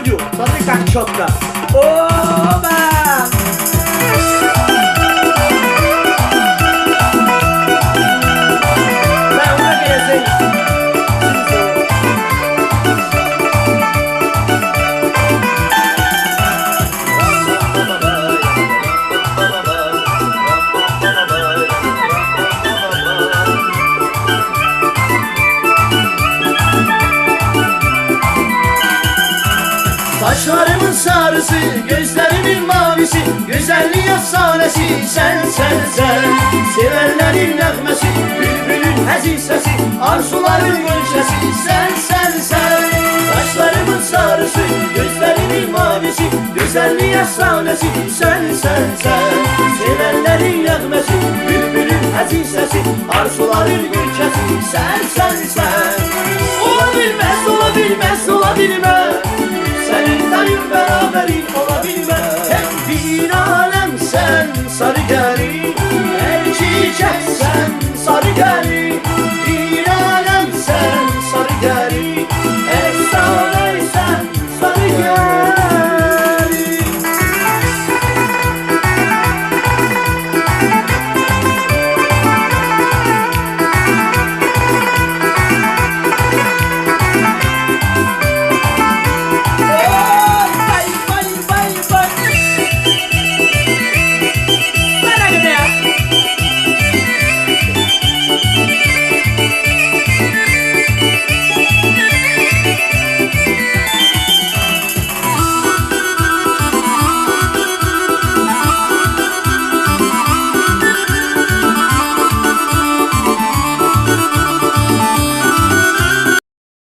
studio, fabricant shop'ta. Oba! Ben ona geleceğim. Saçlarımın sarısı, gözlerimin mavisi, güzelliği efsanesi sen sen sen. Sevenlerin nəğməsi, bülbülün həzin səsi, arzuların gölçəsi sen sen sen. Saçlarımın sarısı, gözlerimin mavisi, güzelliği efsanesi sen sen sen. Sevenlerin nəğməsi, bülbülün həzin səsi, arzuların gölçəsi sen sen sen. Ola bilməz, ola bilməz, ola bilməz.